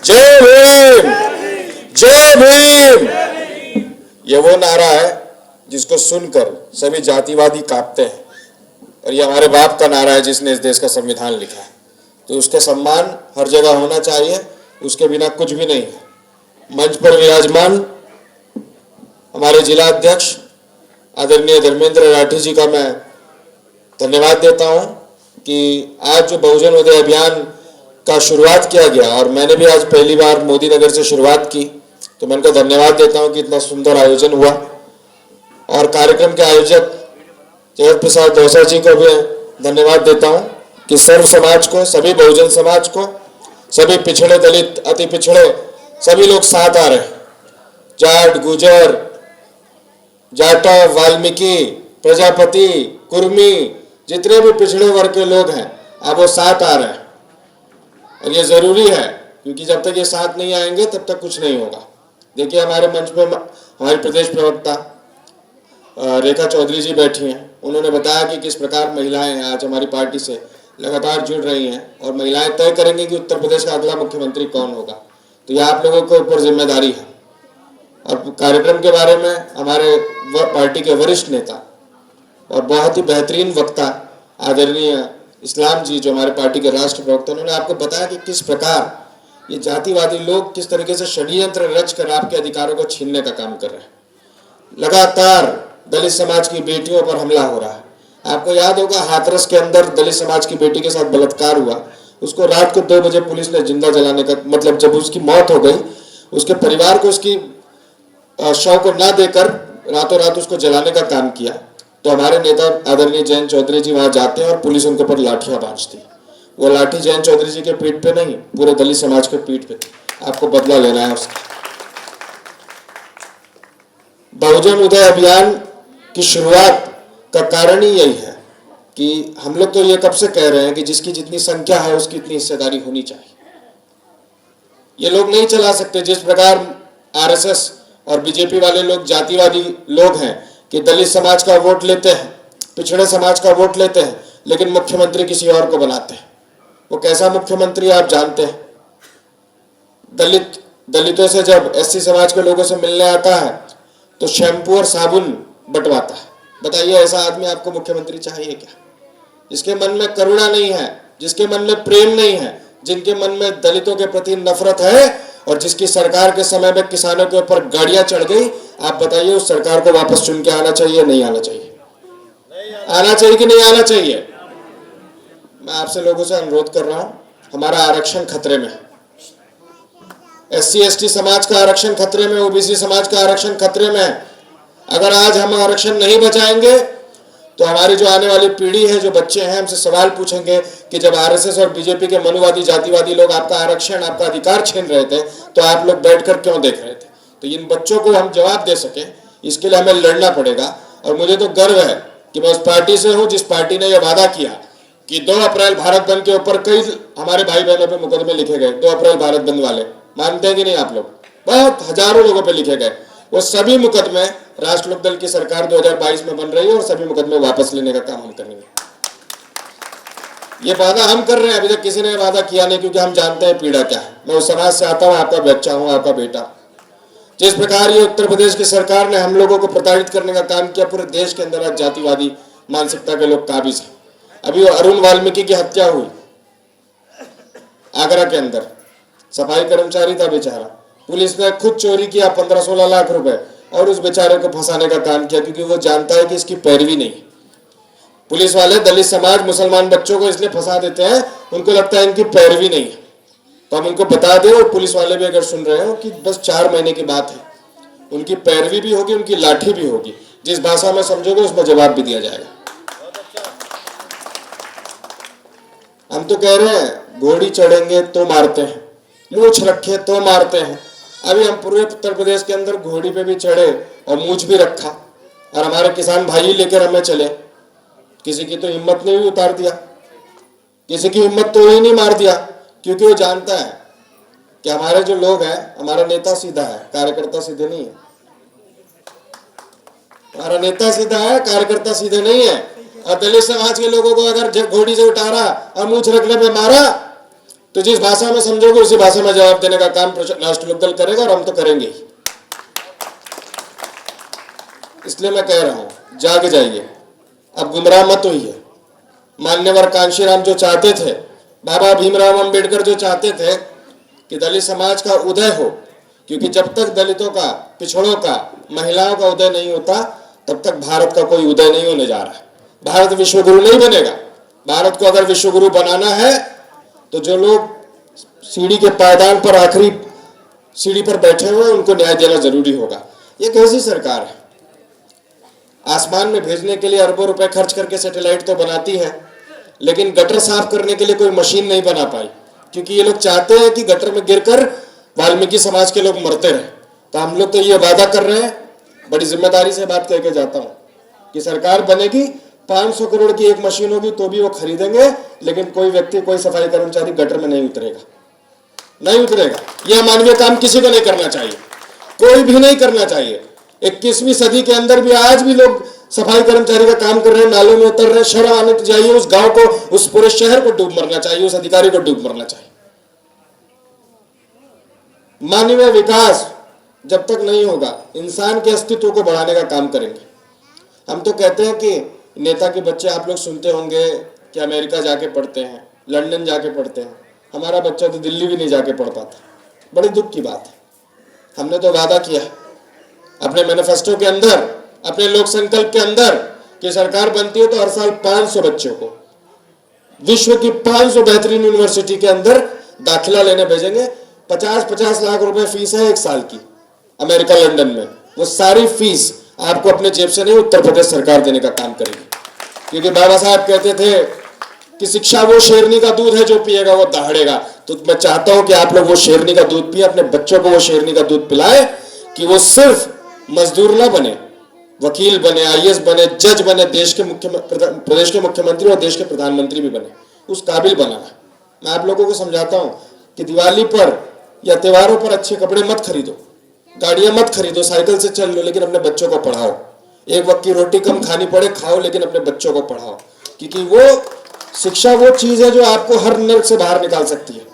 जय भीम, जय भीम। ये वो नारा है जिसको सुनकर सभी जातिवादी कांपते हैं और ये हमारे बाप का नारा है जिसने इस देश का संविधान लिखा है। तो उसका सम्मान हर जगह होना चाहिए, उसके बिना कुछ भी नहीं है। मंच पर विराजमान हमारे जिला अध्यक्ष आदरणीय धर्मेंद्र राठी जी का मैं धन्यवाद देता हूं कि आज जो बहुजन उदय अभियान का शुरुआत किया गया और मैंने भी आज पहली बार मोदी नगर से शुरुआत की, तो मैं उनको धन्यवाद देता हूं कि इतना सुंदर आयोजन हुआ। और कार्यक्रम के आयोजक जगत प्रसाद दौसा जी को भी धन्यवाद देता हूं कि सर्व समाज को, सभी बहुजन समाज को, सभी पिछड़े, दलित, अति पिछड़े सभी लोग साथ आ रहे हैं। जाट, गुजर, जाटव, वाल्मीकि, प्रजापति, कुर्मी, जितने भी पिछड़े वर्ग के लोग हैं अब वो साथ आ रहे हैं और ये जरूरी है क्योंकि जब तक ये साथ नहीं आएंगे तब तक कुछ नहीं होगा। देखिए हमारे मंच में हमारी प्रदेश प्रवक्ता रेखा चौधरी जी बैठी हैं, उन्होंने बताया कि किस प्रकार महिलाएं आज हमारी पार्टी से लगातार जुड़ रही हैं और महिलाएं तय करेंगी कि उत्तर प्रदेश का अगला मुख्यमंत्री कौन होगा। तो ये आप लोगों के ऊपर जिम्मेदारी है। और कार्यक्रम के बारे में हमारे पार्टी के वरिष्ठ नेता और बहुत ही बेहतरीन वक्ता आदरणीय इस्लाम जी जो हमारे पार्टी के राष्ट्र प्रवक्ता, उन्होंने आपको बताया कि किस प्रकार ये जातिवादी लोग किस तरीके से षड्यंत्र रच कर आपके अधिकारों को छीनने का काम कर रहे हैं। लगातार दलित समाज की बेटियों पर हमला हो रहा है। आपको याद होगा हाथरस के अंदर दलित समाज की बेटी के साथ बलात्कार हुआ, उसको रात को 2 बजे पुलिस ने जिंदा जलाने का, मतलब जब उसकी मौत हो गई उसके परिवार को उसकी शव को ना देकर रातों रात उसको जलाने का काम किया। तो हमारे नेता आदरणीय जयंत चौधरी जी वहां जाते हैं और पुलिस उनके ऊपर लाठियां बांधती। वो लाठी जयंत चौधरी जी के पीठ पे नहीं, पूरे दलित समाज के पीठ पे थी। आपको बदला लेना है उसका। बहुजन उदय अभियान की शुरुआत का कारण ही यही है कि हम लोग तो ये कब से कह रहे हैं कि जिसकी जितनी संख्या है उसकी इतनी हिस्सेदारी होनी चाहिए। ये लोग नहीं चला सकते जिस प्रकार आरएसएस और बीजेपी वाले लोग जातिवादी लोग हैं कि दलित समाज का वोट लेते हैं, पिछड़े समाज का वोट लेते हैं, लेकिन मुख्यमंत्री किसी और को बनाते हैं। वो कैसा मुख्यमंत्री आप जानते हैं। दलितों से जब एससी समाज के लोगों से मिलने आता है तो शैम्पू और साबुन बंटवाता है। बताइए ऐसा आदमी आपको मुख्यमंत्री चाहिए क्या? जिसके मन में करुणा नहीं है, जिसके मन में प्रेम नहीं है, जिनके मन में दलितों के प्रति नफरत है और जिसकी सरकार के समय में किसानों के ऊपर गाड़ियां चढ़ गई, आप बताइए उस सरकार को वापस चुन के आना चाहिए नहीं आना चाहिए? आना चाहिए कि नहीं आना चाहिए? मैं आपसे लोगों से अनुरोध कर रहा हूं, हमारा आरक्षण खतरे में है। एससी एसटी समाज का आरक्षण खतरे में, ओबीसी समाज का आरक्षण खतरे में है। अगर आज हम आरक्षण नहीं बचाएंगे तो हमारी जो आने वाली पीढ़ी है, जो बच्चे हैं, हमसे सवाल पूछेंगे कि जब आरएसएस और बीजेपी के मनुवादी जातिवादी लोग आपका आरक्षण, आपका अधिकार छीन रहे थे तो आप लोग बैठकर क्यों देख रहे थे? तो इन बच्चों को हम जवाब दे सके इसके लिए हमें लड़ना पड़ेगा। और मुझे तो गर्व है कि मैं उस पार्टी से हूं जिस पार्टी ने यह वादा किया कि 2 अप्रैल भारत बंद के ऊपर कई हमारे भाई बहनों पे मुकदमे लिखे गए। 2 अप्रैल भारत बंद वाले मानते हैं कि नहीं आप लोग? बहुत हजारों लोगों पे लिखे गए। वो सभी मुकदमे राष्ट्र लोक दल की सरकार 2022 में बन रही है और सभी मुकदमे वापस लेने का काम हम करेंगे। ये वादा हम कर रहे हैं, अभी तक किसी ने वादा किया नहीं क्योंकि हम जानते हैं पीड़ा क्या है। मैं उस समाज से आता हूं, आपका बच्चा हूं, आपका बेटा। जिस प्रकार ये उत्तर प्रदेश की सरकार ने हम लोगों को प्रताड़ित करने का काम किया, पूरे देश के अंदर आज जातिवादी मानसिकता के लोग काबिज हैं। अभी वो अरुण वाल्मीकि की हत्या हुई आगरा के अंदर, सफाई कर्मचारी था बेचारा, पुलिस ने खुद चोरी किया 15-16 लाख रुपए और उस बेचारे को फंसाने का काम किया क्योंकि वो जानता है कि इसकी पैरवी नहीं। पुलिस वाले दलित समाज, मुसलमान बच्चों को इसलिए फंसा देते हैं, उनको लगता है इनकी पैरवी नहीं है। तो हम उनको बता दें, और पुलिस वाले भी अगर सुन रहे हो, कि बस 4 महीने की बात है, उनकी पैरवी भी होगी, उनकी लाठी भी होगी। जिस भाषा में समझोगे उसमें जवाब भी दिया जाएगा। हम तो कह रहे हैं घोड़ी चढ़ेंगे तो मारते हैं, मूछ रखे तो मारते हैं। अभी हम पूरे उत्तर प्रदेश के अंदर घोड़ी पे भी चढ़े और मूछ भी रखा और हमारे किसान भाई लेकर हमें चले। किसी की तो हिम्मत ने भी उतार दिया, किसी की हिम्मत तो ही नहीं मार दिया, क्योंकि वो जानता है कि हमारे जो लोग हैं, हमारा नेता सीधा है, कार्यकर्ता सीधे नहीं है। हमारा नेता सीधा है, कार्यकर्ता सीधे नहीं है। और दलित समाज के लोगों को अगर घोड़ी से उतारा और मूछ रखने पे मारा तो जिस भाषा में समझोगे उसी भाषा में जवाब देने का काम राष्ट्रीय लोकदल करेगा, और हम तो करेंगे ही। इसलिए मैं कह रहा हूं, जाग जाइए, अब गुमराह मत होइए। मान्यवर कांशीराम जो चाहते थे, बाबा भीमराव अंबेडकर जो चाहते थे कि दलित समाज का उदय हो, क्योंकि जब तक दलितों का, पिछड़ों का, महिलाओं का उदय नहीं होता तब तक भारत का कोई उदय नहीं होने जा रहा है। भारत विश्वगुरु नहीं बनेगा। भारत को अगर विश्वगुरु बनाना है तो जो लोग सीढ़ी के पायदान पर, आखिरी सीढ़ी पर बैठे हुए, उनको न्याय देना जरूरी होगा। ये कैसी सरकार है? आसमान में भेजने के लिए अरबों रुपए खर्च करके सैटेलाइट तो बनाती है, लेकिन गटर साफ करने के लिए कोई मशीन नहीं बना पाई, क्योंकि ये लोग चाहते हैं कि गटर में गिरकर वाल्मीकि समाज के लोग मरते रहे। तो हम लोग तो ये वादा कर रहे हैं, बड़ी जिम्मेदारी से बात कह के जाता हूं, कि सरकार बनेगी, 500 करोड़ की एक मशीन होगी तो भी वो खरीदेंगे, लेकिन कोई व्यक्ति, कोई सफाई कर्मचारी गटर में नहीं उतरेगा, नहीं उतरेगा। यह अमानवीय काम किसी को नहीं करना चाहिए, कोई भी नहीं करना चाहिए। 21वीं सदी के अंदर भी आज भी लोग सफाई कर्मचारी का काम कर रहे हैं, नालों में उतर रहे हैं। शर्म आने चाहिए। उस गांव को, उस पूरे शहर को डूब मरना चाहिए, उस अधिकारी को डूब मरना चाहिए। मानवीय विकास जब तक नहीं होगा, इंसान के अस्तित्व को बढ़ाने का काम करेंगे। हम तो कहते हैं कि नेता के बच्चे, आप लोग सुनते होंगे कि अमेरिका जाके पढ़ते हैं, लंदन जाके पढ़ते हैं। हमारा बच्चा तो दिल्ली भी नहीं जाके पढ़ पाता। बड़ी दुख की बात है। हमने तो वादा किया अपने मैनिफेस्टो के अंदर, अपने लोक संकल्प के अंदर, कि सरकार बनती है तो हर साल 500 बच्चों को विश्व की 500 बेहतरीन यूनिवर्सिटी के अंदर दाखिला लेने भेजेंगे। 50-50 लाख रुपए फीस है एक साल की अमेरिका लंदन में। वो सारी फीस आपको अपने जेब से नहीं, उत्तर प्रदेश सरकार देने का काम करेगी। क्योंकि बाबा साहब कहते थे कि शिक्षा वो शेरनी का दूध है, जो पिएगा वो दहाड़ेगा। तो मैं चाहता हूं कि आप लोग वो शेरनी का दूध पिए, अपने बच्चों को वो शेरनी का दूध पिलाए, कि वो सिर्फ मजदूर ना बने, वकील बने, आईएएस बने, जज बने, प्रदेश के मुख्यमंत्री और देश के प्रधानमंत्री भी बने। उस काबिल बनाना। मैं आप लोगों को समझाता हूं कि दिवाली पर या त्योहारों पर अच्छे कपड़े मत खरीदो, गाड़ियां मत खरीदो, साइकिल से चल लो, लेकिन अपने बच्चों को पढ़ाओ। एक वक्त की रोटी कम खानी पड़े, खाओ, लेकिन अपने बच्चों को पढ़ाओ। क्योंकि वो शिक्षा वो चीज है जो आपको हर नर्क से बाहर निकाल सकती है।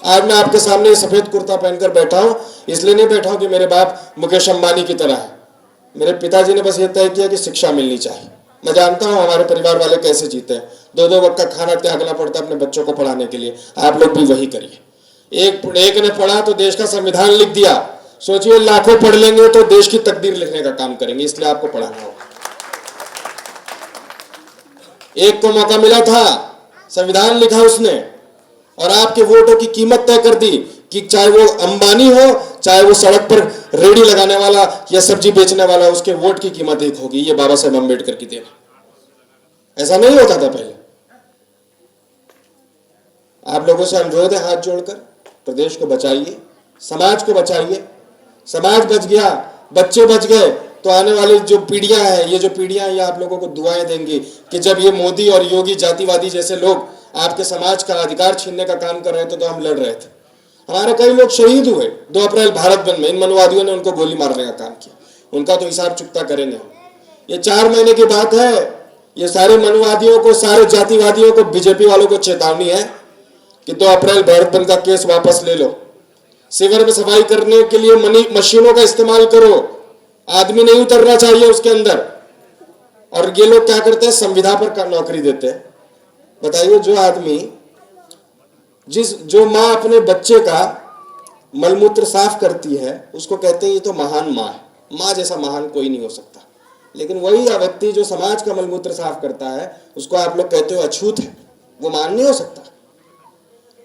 आज मैं आपके सामने सफेद कुर्ता पहनकर बैठा हूं, इसलिए नहीं बैठा हूं कि मेरे बाप मुकेश अंबानी की तरह है। मेरे पिताजी ने बस ये तय किया कि शिक्षा मिलनी चाहिए। मैं जानता हूं हमारे परिवार वाले कैसे जीते हैं, 2-2 वक्त का खाना त्यागना पड़ता है अपने बच्चों को पढ़ाने के लिए। आप लोग भी वही करिए। एक ने पढ़ा तो देश का संविधान लिख दिया। सोचिए, लाखों पढ़ लेंगे तो देश की तकदीर लिखने का काम करेंगे। इसलिए आपको पढ़ाना होगा। एक को मौका मिला था, संविधान लिखा उसने, और आपके वोटों की कीमत तय कर दी, कि चाहे वो अंबानी हो, चाहे वो सड़क पर रेडी लगाने वाला या सब्जी बेचने वाला, उसके वोट की कीमत एक होगी। ये बाबा साहेब अम्बेडकर की देन। ऐसा नहीं होता था पहले। आप लोगों से अनुरोध है, हाथ जोड़कर, प्रदेश को बचाइए, समाज को बचाइए। समाज बच गया, बच्चे बच गए, तो आने वाली जो पीढ़ियां हैं, ये जो पीढ़ियां हैं, ये आप लोगों को दुआएं देंगी कि जब ये मोदी और योगी जातिवादी जैसे लोग आपके समाज का अधिकार छीनने का काम कर रहे थे तो हम लड़ रहे थे। हमारे कई लोग शहीद हुए 2 अप्रैल भारत बंद में। इन मनुवादियों ने उनको गोली मारने का काम किया। उनका तो हिसाब चुकता करेंगे हम। ये 4 महीने की बात है। ये सारे मनुवादियों को, सारे जातिवादियों को, बीजेपी वालों को चेतावनी है कि 2 अप्रैल भारत बंद का केस वापस ले लो। सीवर में सफाई करने के लिए मशीनों का इस्तेमाल करो, आदमी नहीं उतरना चाहिए उसके अंदर। और ये लोग क्या करते हैं, संविदा पर नौकरी देते हैं। बताइए, जो आदमी, जो माँ अपने बच्चे का मलमूत्र साफ करती है, उसको कहते हैं ये तो महान माँ है। माँ जैसा महान कोई नहीं हो सकता। लेकिन वही व्यक्ति जो समाज का मलमूत्र साफ करता है, उसको आप लोग कहते हो अछूत है, वो महान नहीं हो सकता।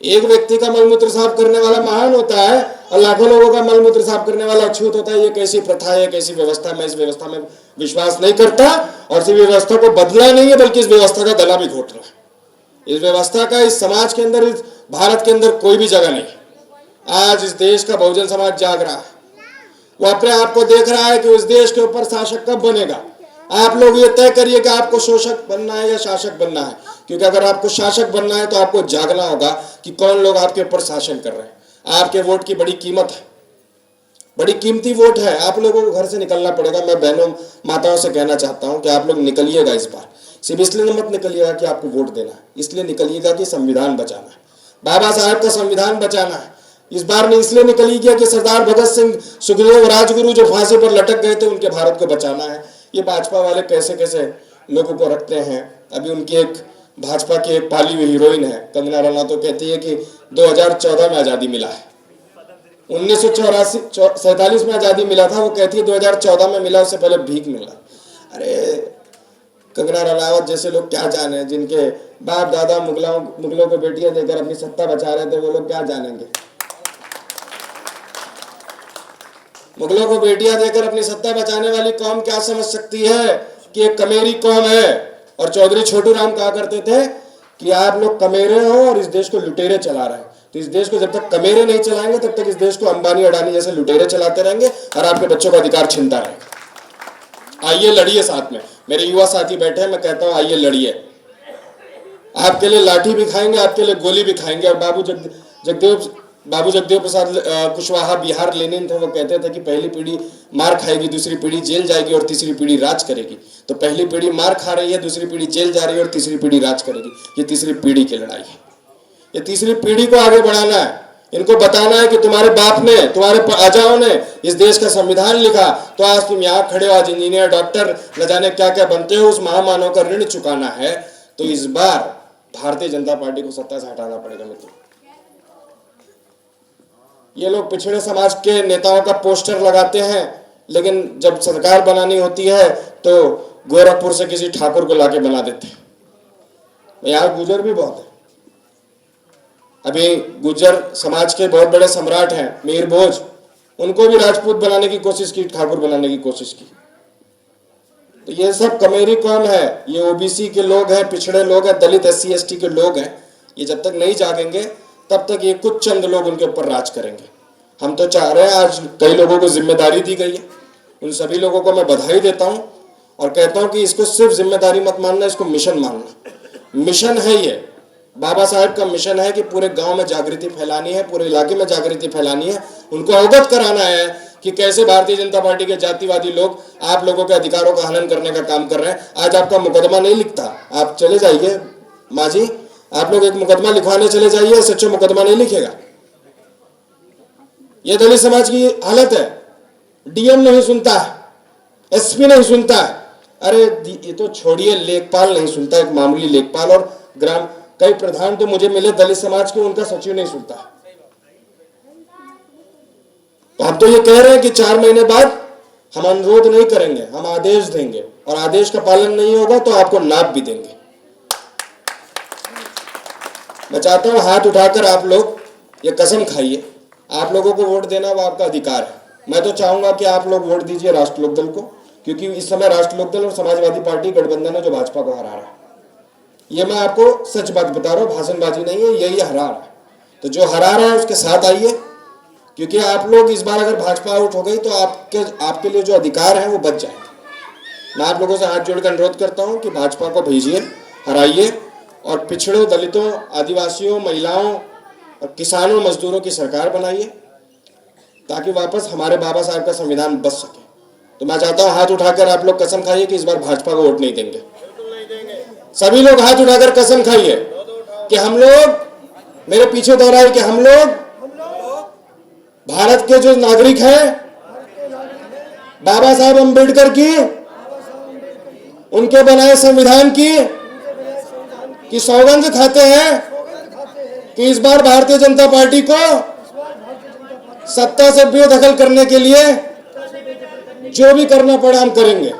एक व्यक्ति का मलमूत्र साफ करने वाला महान होता है, और लाखों लोगों का मलमूत्र साफ करने वाला अछूत होता है। ये कैसी प्रथा है, कैसी व्यवस्था? मैं इस व्यवस्था में विश्वास नहीं करता, और इस व्यवस्था को बदला नहीं है, बल्कि इस व्यवस्था का गला भी घोट रहा है। इस व्यवस्था का इस समाज के अंदर, इस भारत के अंदर कोई भी जगह नहीं। आज इस देश का बहुजन समाज जाग रहा है। वो अपने आप को देख रहा है कि उस देश के ऊपर शासक कब बनेगा। आप लोग ये तय करिए कि आपको शोषक बनना है या शासक बनना है। क्योंकि अगर आपको शासक बनना है तो आपको जागना होगा कि कौन लोग आपके ऊपर शासन कर रहे हैं। आपके वोट की बड़ी कीमत है, बड़ी कीमती वोट है। आप लोगों को घर से निकलना पड़ेगा। मैं बहनों माताओं से कहना चाहता हूं कि आप लोग निकलिएगा इस बार। सिर्फ इसलिए मत निकलिएगा कि आपको वोट देना है, इसलिए निकलिएगा कि संविधान बचाना है। बाबा साहब का संविधान बचाना है। इस बार ने इसलिए निकली गया कि सरदार भगत सिंह, सुखदेव, राजगुरु जो फांसी पर लटक गए थे, उनके भारत को बचाना है। ये भाजपा वाले कैसे कैसे लोगों को रखते हैं। अभी उनकी एक भाजपा की एक पाली हुई हीरोइन है कंगना रनौत, तो कहती है कि 2014 में आज़ादी मिला है, 1947 में आज़ादी मिला था, वो कहती है 2014 में मिला, उससे पहले भीख मिला। अरे कंगना रनावत जैसे लोग क्या जाने, जिनके बाप दादा मुगलों को बेटियां देकर अपनी सत्ता बचा रहे थे, वो लोग क्या जानेंगे। मुगलों को बेटियां देकर अपनी सत्ता बचाने वाली कौम क्या समझ सकती है कि एक कमेरी कौम है। और चौधरी छोटू राम कहा करते थे कि आप लोग कमेरे हो और इस देश को लुटेरे चला रहे हैं। तो इस देश को जब तक कमेरे नहीं चलाएंगे तब तक इस देश को अंबानी अडानी जैसे लुटेरे चलाते रहेंगे और आपके बच्चों का अधिकार छीनता रहेगा। आइए लड़िए साथ में, मेरे युवा साथी बैठे हैं, मैं कहता हूं आइए लड़िए। आपके लिए लाठी भी खाएंगे, आपके लिए गोली भी खाएंगे। और बाबू जगदेव प्रसाद कुशवाहा बिहार लेनिन थे, वो कहते थे कि पहली पीढ़ी मार खाएगी, दूसरी पीढ़ी जेल जाएगी और तीसरी पीढ़ी राज करेगी। तो पहली पीढ़ी मार खा रही है, दूसरी पीढ़ी जेल जा रही है और तीसरी पीढ़ी राज करेगी। ये तीसरी पीढ़ी की लड़ाई है। ये तीसरी पीढ़ी को आगे बढ़ाना है। इनको बताना है कि तुम्हारे बाप ने, तुम्हारे अजाओं ने इस देश का संविधान लिखा, तो आज तुम यहाँ खड़े हो, आज इंजीनियर, डॉक्टर, न जाने क्या क्या बनते हो। उस महामानव का ऋण चुकाना है। तो इस बार भारतीय जनता पार्टी को सत्ता से हटाना पड़ेगा मित्रों। ये लोग पिछड़े समाज के नेताओं का पोस्टर लगाते हैं, लेकिन जब सरकार बनानी होती है तो गोरखपुर से किसी ठाकुर को लाके बना देते हैं। यहाँ गुजर भी बहुत है। अभी गुजर समाज के बहुत बड़े सम्राट हैं मीर भोज, उनको भी राजपूत बनाने की कोशिश की, ठाकुर बनाने की कोशिश की। तो ये सब कमेरी कौम है, ये ओबीसी के लोग हैं, पिछड़े लोग हैं, दलित SC ST के लोग हैं। ये जब तक नहीं जागेंगे तब तक ये कुछ चंद लोग उनके ऊपर राज करेंगे। हम तो चाह रहे हैं, आज कई लोगों को जिम्मेदारी दी गई है, उन सभी लोगों को मैं बधाई देता हूं और कहता हूं कि इसको सिर्फ जिम्मेदारी मत मानना, इसको मिशन मानना। मिशन है ये, बाबा साहब का मिशन है कि पूरे गांव में जागृति फैलानी है, पूरे इलाके में जागृति फैलानी है, उनको अवगत कराना है कि कैसे भारतीय जनता पार्टी के जातिवादी लोग आप लोगों के अधिकारों का हनन करने का काम कर रहे हैं। आज आपका मुकदमा नहीं लिखता, आप चले जाइए माँ जी, आप लोग एक मुकदमा लिखवाने चले जाइए, सच्चा मुकदमा नहीं लिखेगा। ये दलित समाज की हालत है। DM नहीं सुनता, SP नहीं सुनता। अरे ये तो छोड़िए, लेखपाल नहीं सुनता, एक मामूली लेखपाल और ग्राम कई प्रधान तो मुझे मिले दलित समाज के, उनका सचिव नहीं सुनता। तो हम तो ये कह रहे हैं कि 4 महीने बाद हम अनुरोध नहीं करेंगे, हम आदेश देंगे और आदेश का पालन नहीं होगा तो आपको नाप भी देंगे। मैं चाहता हूं हाथ उठाकर आप लोग ये कसम खाइए, आप लोगों को वोट देना वो आपका अधिकार है। मैं तो चाहूंगा कि आप लोग वोट दीजिए राष्ट्र लोकदल को, क्योंकि इस समय राष्ट्र लोकदल और समाजवादी पार्टी गठबंधन है जो भाजपा को हरा रहा है। ये मैं आपको सच बात बता रहा हूँ, भाषणबाजी नहीं है, यही हरा रहा है। तो जो हरा रहा है उसके साथ आइए, क्योंकि आप लोग इस बार अगर भाजपा आउट हो गई तो आपके लिए जो अधिकार है वो बच जाएंगे। मैं आप लोगों से हाथ जोड़कर अनुरोध करता हूँ कि भाजपा को भेजिए, हराइए और पिछड़ों, दलितों, आदिवासियों, महिलाओं और किसानों, मजदूरों की सरकार बनाइए, ताकि वापस हमारे बाबा साहब का संविधान बच सके। तो मैं चाहता हूं हाथ उठाकर आप लोग कसम खाइए कि इस बार भाजपा को वोट नहीं देंगे। सभी लोग हाथ उठाकर कसम खाइए कि हम लोग, मेरे पीछे दोहराइए कि हम लोग भारत के जो नागरिक हैं, बाबा साहब अम्बेडकर की, उनके बनाए संविधान की सौगंध खाते हैं कि इस बार भारतीय जनता पार्टी को सत्ता से बेदखल करने के लिए जो भी करना पड़ा हम करेंगे।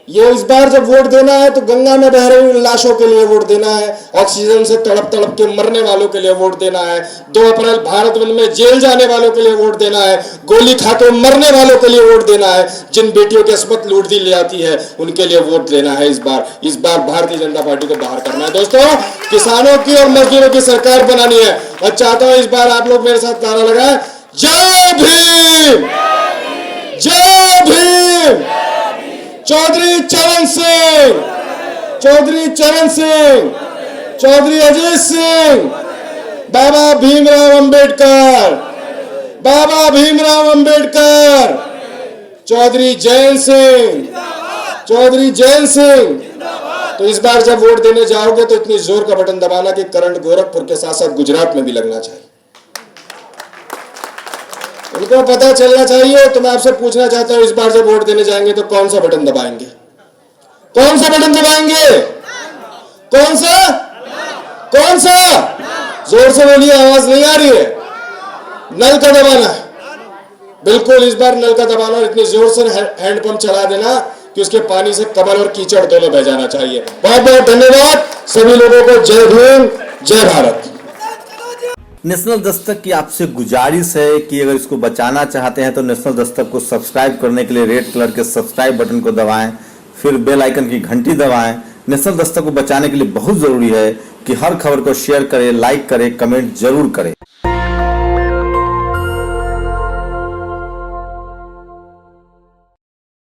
ये इस बार जब वोट देना है तो गंगा में बह रही लाशों के लिए वोट देना है, ऑक्सीजन से तड़प तड़प के मरने वालों के लिए वोट देना है, 2 अप्रैल भारत बंद में जेल जाने वालों के लिए वोट देना है, गोली खाकर मरने वालों के लिए वोट देना है, जिन बेटियों की अस्मत लूट दी ले आती है उनके लिए वोट देना है। इस बार भारतीय जनता पार्टी को बाहर करना है दोस्तों, किसानों की और मजदूरों की सरकार बनानी है। और चाहता हूं इस बार आप लोग मेरे साथ नारा लगाएं, जय भीम, जय भीम। चौधरी चरण सिंह, चौधरी चरण सिंह, चौधरी अजीत सिंह, बाबा भीमराव अंबेडकर, बाबा भीमराव अंबेडकर, चौधरी जैन सिंह, चौधरी जैन सिंह, तो इस बार जब वोट देने जाओगे तो इतनी जोर का बटन दबाना कि करंट गोरखपुर के साथ साथ गुजरात में भी लगना चाहिए। उनको पता चलना चाहिए। तो मैं आपसे पूछना चाहता हूं, इस बार जब वोट देने जाएंगे तो कौन सा बटन दबाएंगे? कौन सा बटन दबाएंगे? कौन सा? कौन सा? जोर से बोलिए, आवाज नहीं आ रही है। नल का दबाना, बिल्कुल इस बार नल का दबाना, इतनी जोर से हैंडपंप चला देना कि उसके पानी से कमल और कीचड़ दोनों बह जाना चाहिए। बहुत बहुत धन्यवाद सभी लोगों को। जय भीम, जय भारत। नेशनल दस्तक की आपसे गुजारिश है कि अगर इसको बचाना चाहते हैं तो नेशनल दस्तक को सब्सक्राइब करने के लिए रेड कलर के सब्सक्राइब बटन को दबाएं, फिर बेल आइकन की घंटी दबाएं। नेशनल दस्तक को बचाने के लिए बहुत जरूरी है कि हर खबर को शेयर करें, लाइक करें, कमेंट जरूर करें।